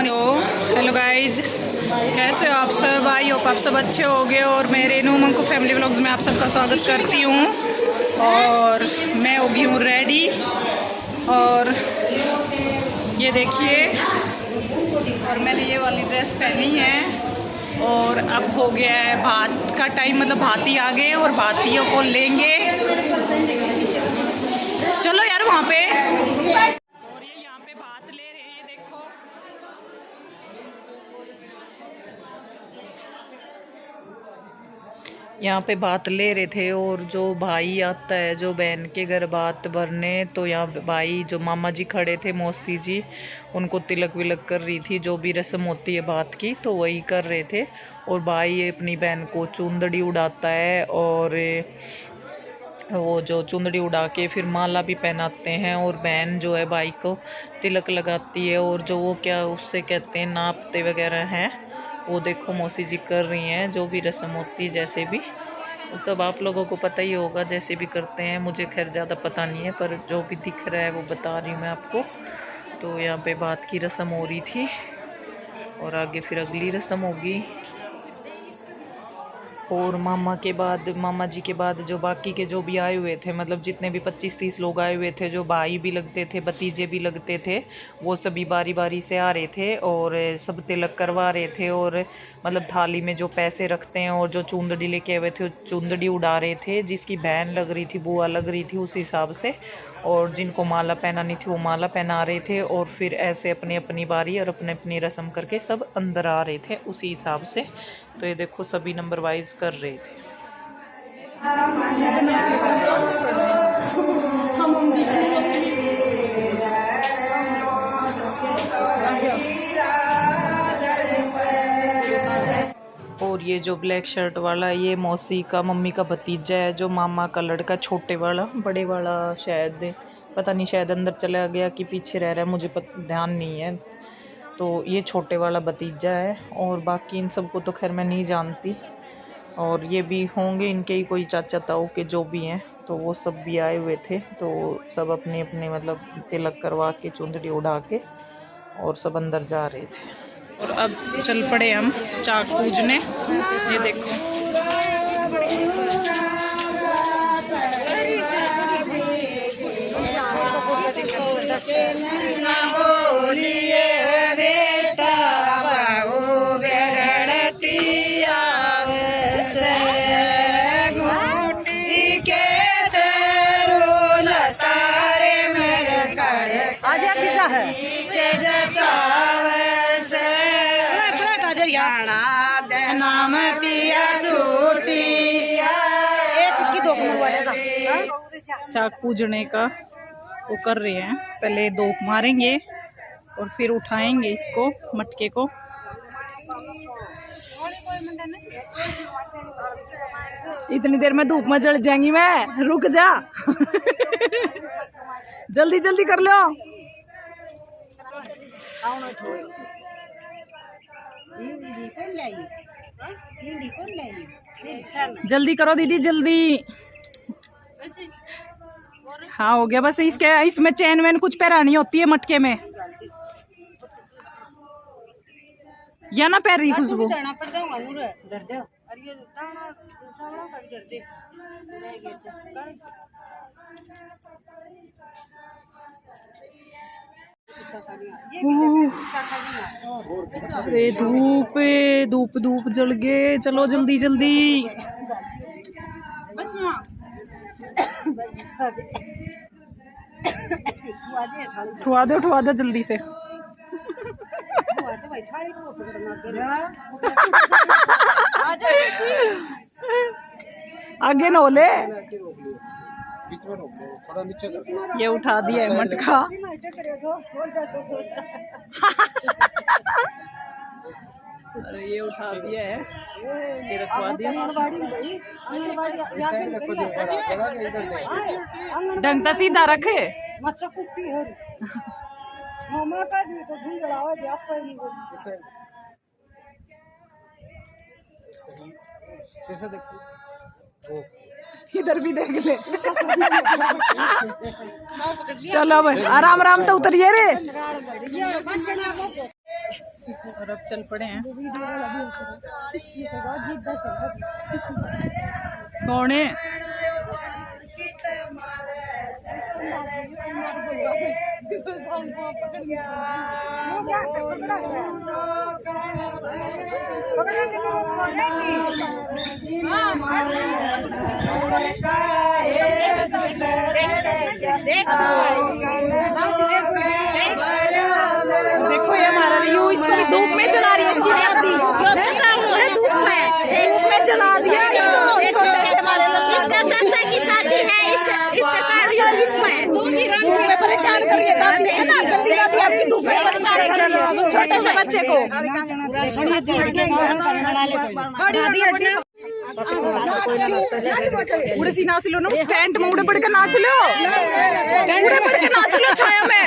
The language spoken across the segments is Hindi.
हेलो गाइज, कैसे हो आप सब? आई होप आप सब अच्छे होगे। और मैं रेनू मंकू फैमिली व्लॉग्स में आप सबका स्वागत करती हूँ। और मैं होगी हूँ रेडी, और ये देखिए, और मैंने ये वाली ड्रेस पहनी है। और अब हो गया है भात का टाइम, मतलब भाती आ गए और भातियों को लेंगे। चलो यार वहाँ पे, और ये यहाँ पे भात ले रहे हैं, ये देखो। यहाँ पे बात ले रहे थे, और जो भाई आता है जो बहन के घर बात भरने, तो यहाँ भाई जो मामा जी खड़े थे, मौसी जी, उनको तिलक विलक कर रही थी। जो भी रस्म होती है बात की, तो वही कर रहे थे। और भाई अपनी बहन को चुंदड़ी उड़ाता है, और वो जो चुंदड़ी उड़ा के फिर माला भी पहनाते हैं। और बहन जो है भाई को तिलक लगाती है। और जो वो क्या उससे कहते हैं, नापते वगैरह हैं, वो देखो मौसी जी कर रही हैं। जो भी रस्म होती है, जैसे भी, वो सब आप लोगों को पता ही होगा, जैसे भी करते हैं। मुझे खैर ज़्यादा पता नहीं है, पर जो भी दिख रहा है वो बता रही हूँ मैं आपको। तो यहाँ पे बात की रस्म हो रही थी, और आगे फिर अगली रस्म होगी। और मामा के बाद, मामा जी के बाद जो बाकी के जो भी आए हुए थे, मतलब जितने भी 25-30 लोग आए हुए थे, जो भाई भी लगते थे, भतीजे भी लगते थे, वो सभी बारी बारी से आ रहे थे और सब तिलक करवा रहे थे। और मतलब थाली में जो पैसे रखते हैं, और जो चुंदड़ी लेके आए थे, चुंदड़ी उड़ा रहे थे। जिसकी बहन लग रही थी, बुआ लग रही थी, उस हिसाब से। और जिनको माला पहनानी थी, वो माला पहना रहे थे। और फिर ऐसे अपनी अपनी बारी और अपने अपनी रस्म करके सब अंदर आ रहे थे उसी हिसाब से। तो ये देखो, सभी नंबर वाइज कर रहे थे। और ये जो ब्लैक शर्ट वाला, ये मौसी का मम्मी का भतीजा है, जो मामा का लड़का, छोटे वाला। बड़े वाला शायद पता नहीं, शायद अंदर चला गया कि पीछे रह रहा है, मुझे ध्यान नहीं है। तो ये छोटे वाला भतीजा है, और बाकी इन सबको तो खैर मैं नहीं जानती। और ये भी होंगे इनके ही कोई चाचा ताऊ के जो भी हैं, तो वो सब भी आए हुए थे। तो सब अपने अपने मतलब तिलक करवा के, चुंदड़ी उड़ा के, और सब अंदर जा रहे थे। और अब चल पड़े हम चाक पूजने। ये देखो, नाम पिया चाक पूजने का वो कर रहे हैं। पहले 2 मारेंगे और फिर उठाएंगे इसको, मटके को। इतनी देर में धूप में जल जाएंगी मैं, रुक जा। जल्दी जल्दी कर लो। जल्दी करो दीदी, जल्दी। हाँ हो गया बस। इसमें चैन वैन कुछ पहरानी होती है मटके में, या ना पैर रही खुशबू। अरे धूप धूप धूप जल गए। चलो जल्दी जल्दी। उठवा दो जल्दी से। आगे न ले, ये उठा दिया है मटका। अरे ये उठा दिया है, ये रखवा दिया। ढंग सीधा रखे। इधर भी देख ले। चलो भाई आराम आराम तो उतरिए रे। और अब चल पड़े हैं। कौन है? देखो ये हमारा रियू, इसको भी धूप में जला रही है। इसकी धूप में जला दिया इसको। छोटे से हमारे इसका चाचा की शादी है, इसका धूप में परेशान करके दादी है ना, गंदी दादी आपकी धूप में परेशान कर रही है छोटे से बच्चे को। उड़े सी नाच लो ना, स्टैंड में उड़े पड़ के नाच लो, उड़े पड़ के नाच लो छाया में,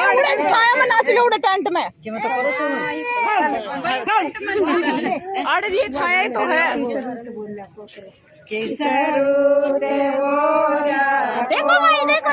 उड़े छाया में नाच लो, उड़े टेंट में। अरे ये छाया ही तो है। देखो भाई, देखो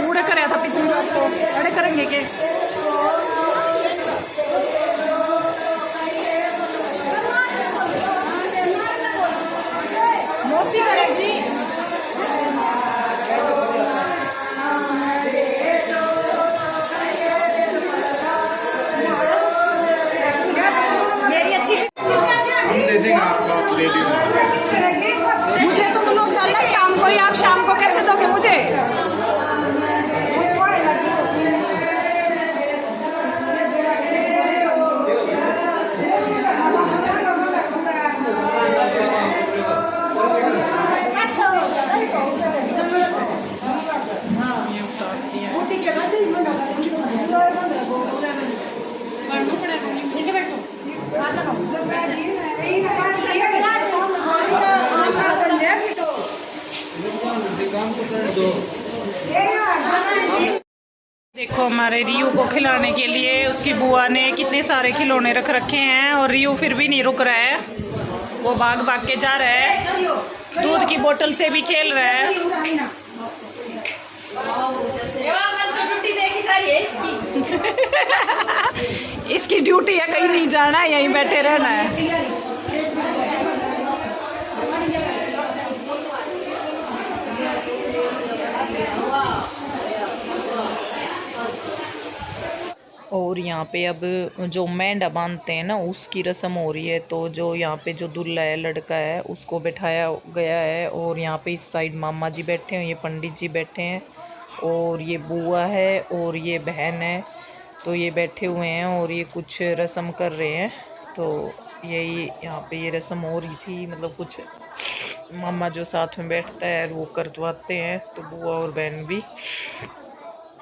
उड़े कराया था पिछली बार तो, अड़े करेंगे के मौसी करेगी। मेरी अच्छी से मुझे तुम लोग डालना शाम को, ही आप शाम को कैसे दोगे मुझे? देखो हमारे रियू को खिलाने के लिए उसकी बुआ ने कितने सारे खिलौने रख रखे हैं, और रियू फिर भी नहीं रुक रहा है, वो भाग भाग के जा रहा है, दूध की बोतल से भी खेल रहा है। इसकी ड्यूटी है, कहीं नहीं जाना है, यहीं बैठे रहना है। और यहाँ पे अब जो मेंढा बांधते हैं ना, उसकी रस्म हो रही है। तो जो यहाँ पे जो दूल्हा है, लड़का है, उसको बैठाया गया है। और यहाँ पे इस साइड मामा जी बैठे हैं, ये पंडित जी बैठे हैं, और ये बुआ है और ये बहन है। तो ये बैठे हुए हैं और ये कुछ रस्म कर रहे हैं। तो यही यहाँ पे ये रस्म हो रही थी, मतलब कुछ मामा जो साथ में बैठता है वो करवाते हैं। तो बुआ और बहन भी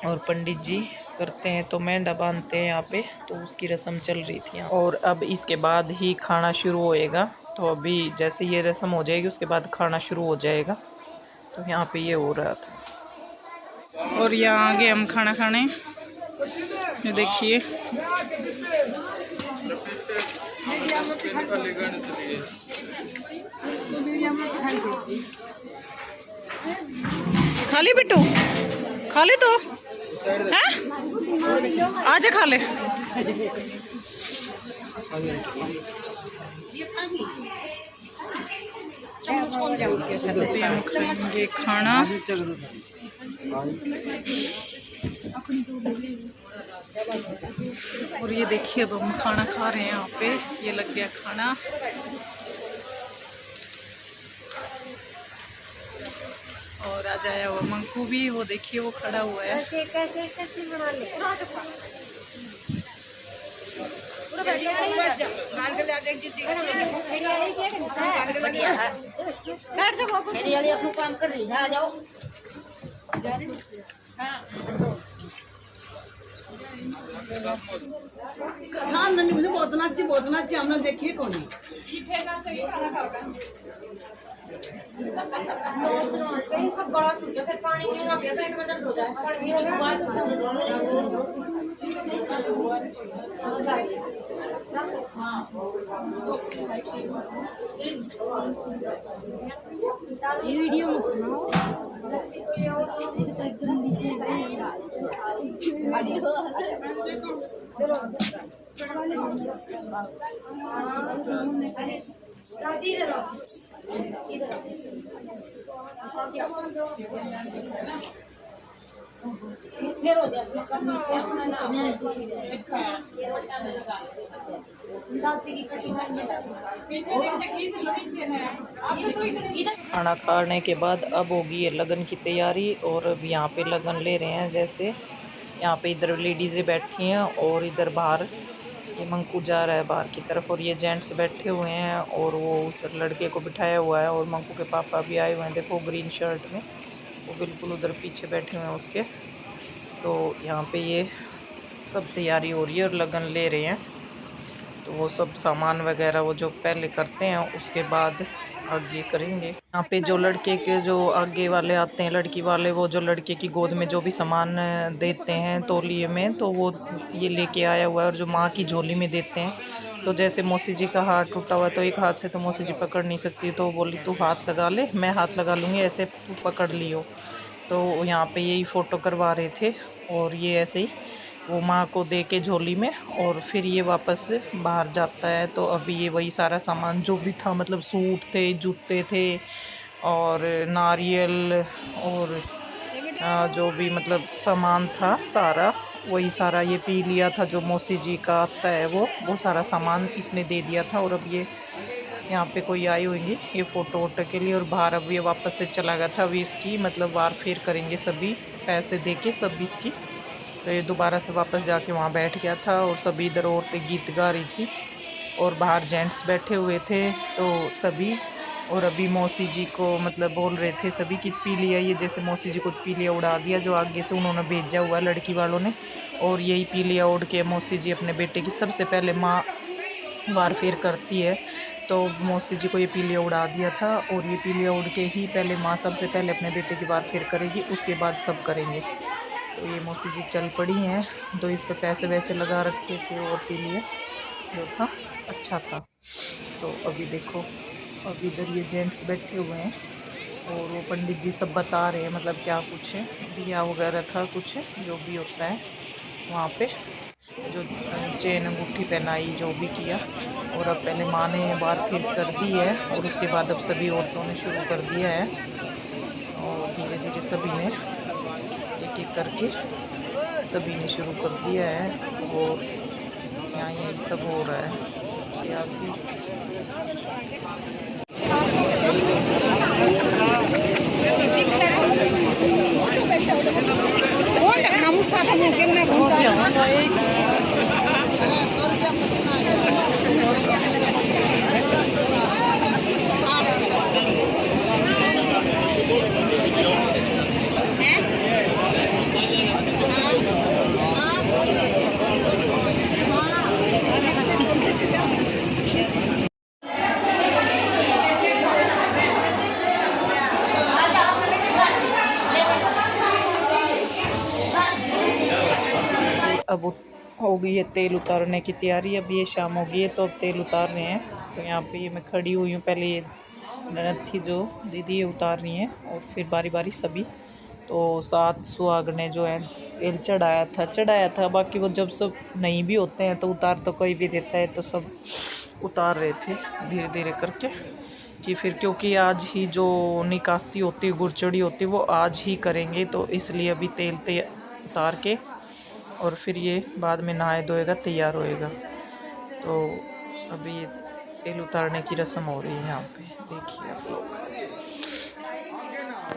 और पंडित जी करते हैं। तो मेंढा बांधते हैं यहाँ पे, तो उसकी रस्म चल रही थी। और अब इसके बाद ही खाना शुरू होएगा। तो अभी जैसे ये रस्म हो जाएगी उसके बाद खाना शुरू हो जाएगा। तो यहाँ पे ये हो रहा था। और यहाँ आगे हम खाना खाने, ये देखिए खा ली बिट्टू, खा ले तो हैं, आजा खा ले। हम खाएंगे खाना। और ये देखिए अब हम खाना खा रहे हैं। यहाँ पे ये लग गया खाना। और आ जाया वो मंकू भी, वो देखिए वो खड़ा हुआ है। कैसे बना ले। अपना काम कर रही है, आ जाओ। मुझे बहुत नाची हमने देखिए कौन सब बड़ा सूख गया, फिर पानी नहीं आ गया, पेट में दर्द हो जाए। ये वीडियो में फिर हो जाए खाना खाने के बाद अब होगी ये लगन की तैयारी। और अब यहाँ पे लगन ले रहे हैं। जैसे यहाँ पे इधर लेडीज़ें बैठी हैं और इधर बाहर ये मंकू जा रहा है बाहर की तरफ, और ये जेंट्स बैठे हुए हैं और वो उस लड़के को बिठाया हुआ है। और मंकू के पापा भी आए हुए हैं, देखो ग्रीन शर्ट में, वो बिल्कुल उधर पीछे बैठे हुए हैं उसके। तो यहाँ पे ये सब तैयारी हो रही है और लगन ले रहे हैं। तो वो सब सामान वगैरह वो जो पहले करते हैं उसके बाद आगे करेंगे। यहाँ पे जो लड़के के जो आगे वाले आते हैं, लड़की वाले, वो जो लड़के की गोद में जो भी सामान देते हैं तौलिए में, तो वो ये लेके आया हुआ है। और जो माँ की झोली में देते हैं, तो जैसे मौसी जी का हाथ टूटा हुआ है तो एक हाथ से तो मौसी जी पकड़ नहीं सकती, तो बोली तू हाथ लगा ले, मैं हाथ लगा लूँगी, ऐसे तू पकड़ लियो। तो यहाँ पे यही फ़ोटो करवा रहे थे। और ये ऐसे ही वो माँ को दे के झोली में, और फिर ये वापस बाहर जाता है। तो अभी ये वही सारा सामान जो भी था, मतलब सूट थे, जूते थे और नारियल और जो भी मतलब सामान था सारा, वही सारा ये पी लिया था। जो मौसी जी का आता है वो सारा सामान इसने दे दिया था। और अब ये यहाँ पे कोई आई होंगी ये फ़ोटो वोटो के लिए। और बाहर अब ये वापस से चला गया था। अभी इसकी मतलब वार फेर करेंगे सभी, पैसे दे के सब इसकी। तो ये दोबारा से वापस जाके वहाँ बैठ गया था। और सभी इधर औरतें गीत गा रही थी और बाहर जेंट्स बैठे हुए थे तो सभी। और अभी मौसी जी को मतलब बोल रहे थे सभी कि पी लिया, ये जैसे मौसी जी को पी लिया उड़ा दिया जो आगे से उन्होंने भेजा हुआ लड़की वालों ने। और यही पी लिया उड़ के मौसी जी अपने बेटे की सबसे पहले माँ वार फेर करती है, तो मौसी जी को ये पीलिया उड़ा दिया था। और ये पीलिया उड़ के ही पहले माँ सबसे पहले अपने बेटे की वार फेर करेगी, उसके बाद सब करेंगे। तो ये मौसी जी चल पड़ी हैं। तो इस पर पैसे वैसे लगा रखे थे और पीलिया जो था अच्छा था। तो अभी देखो, अब इधर ये जेंट्स बैठे हुए हैं और वो पंडित जी सब बता रहे हैं, मतलब क्या कुछ दिया वगैरह था, कुछ जो भी होता है वहाँ पे, जो चेन अंगूठी पहनाई जो भी किया। और अब पहले माँ ने बार फिर कर दी है और उसके बाद अब सभी औरतों ने शुरू कर दिया है। और धीरे धीरे सभी ने एक एक करके सभी ने शुरू कर दिया है। और यहाँ यही सब हो रहा है कि आपकी अब हो गई है तेल उतारने की तैयारी। अब ये शाम हो गई है तो अब तेल उतार रहे हैं। तो यहाँ पे ये मैं खड़ी हुई हूँ, पहले ये ननद थी जो दीदी ये उतार रही हैं और फिर बारी बारी सभी। तो 7 सुहागने जो है तेल चढ़ाया था। बाकी वो जब सब नहीं भी होते हैं तो उतार तो कोई भी देता है, तो सब उतार रहे थे धीरे धीरे करके कि फिर, क्योंकि आज ही जो निकासी होती है, गुरचड़ी होती है, वो आज ही करेंगे। तो इसलिए अभी तेल उतार के और फिर ये बाद में नहाए धोएगा, तैयार होएगा। तो अभी ये तेल उतारने की रस्म हो रही है यहाँ पे, देखिए आप लोग।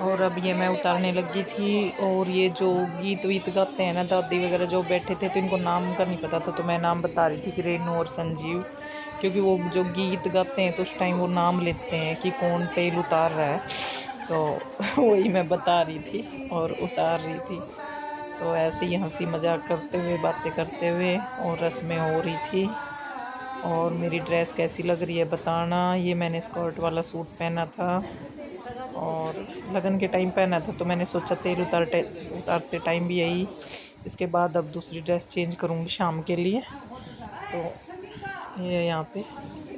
और अब ये मैं उतारने लगी थी। और ये जो गीत वीत गाते हैं ना दादी वगैरह जो बैठे थे, तो इनको नाम का नहीं पता था, तो मैं नाम बता रही थी कि रेनू और संजीव, क्योंकि वो जो गीत गाते हैं तो उस टाइम वो नाम लेते हैं कि कौन तेल उतार रहा है। तो वही मैं बता रही थी और उतार रही थी। तो ऐसे ही हंसी मजाक करते हुए बातें करते हुए और रस्में हो रही थी। और मेरी ड्रेस कैसी लग रही है बताना। ये मैंने स्कर्ट वाला सूट पहना था और लगन के टाइम पहना था, तो मैंने सोचा तेल उतारते टाइम भी यही। इसके बाद अब दूसरी ड्रेस चेंज करूँगी शाम के लिए। तो ये यहाँ पे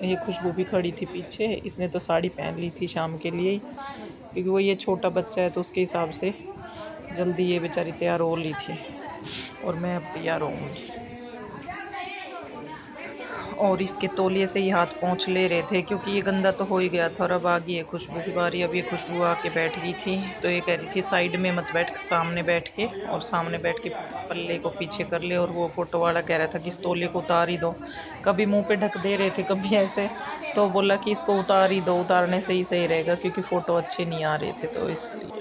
ये खुशबू भी खड़ी थी पीछे, इसने तो साड़ी पहन ली थी शाम के लिए ही, क्योंकि वो ये छोटा बच्चा है तो उसके हिसाब से जल्दी ये बेचारी तैयार हो ली थी और मैं अब तैयार होंगी। और इसके तौलिए से ही हाथ पोंछ ले रहे थे क्योंकि ये गंदा तो हो ही गया था। और अब आ गई है खुशबू की बारी। अब ये खुशबू आके बैठ गई थी, तो ये कह रही थी साइड में मत बैठ, सामने बैठ के, और सामने बैठ के पल्ले को पीछे कर ले। और वो फ़ोटो वाला कह रहा था कि इस तौलिए को उतार ही दो, कभी मुंह पे ढक दे रहे थे कभी ऐसे, तो बोला कि इसको उतार ही दो, उतारने से ही सही रहेगा क्योंकि फ़ोटो अच्छे नहीं आ रहे थे, तो इसलिए।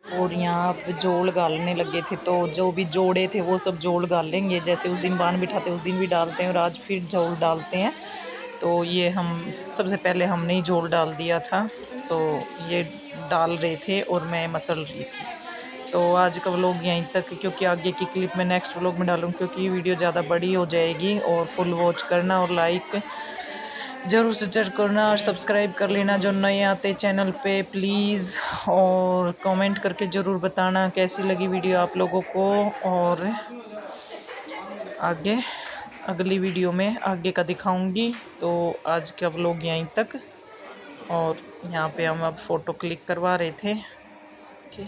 और यहाँ पे जोड़ गालने लगे थे, तो जो भी जोड़े थे वो सब जोड़ गाल लेंगे। जैसे उस दिन बान बिठाते उस दिन भी डालते हैं और आज फिर जोड़ डालते हैं। तो ये हम सबसे पहले हमने ही जोड़ डाल दिया था, तो ये डाल रहे थे और मैं मसल रही थी। तो आज का व्लॉग यहीं तक, क्योंकि आगे की क्लिप मैं नेक्स्ट व्लॉग में डालूँ, क्योंकि ये वीडियो ज़्यादा बड़ी हो जाएगी। और फुल वॉच करना और लाइक ज़रूर से ज़रूर करना और सब्सक्राइब कर लेना जो नए आते चैनल पे प्लीज़। और कमेंट करके ज़रूर बताना कैसी लगी वीडियो आप लोगों को। और आगे अगली वीडियो में आगे का दिखाऊंगी। तो आज का व्लॉग यहीं तक। और यहाँ पे हम अब फ़ोटो क्लिक करवा रहे थे। ओके।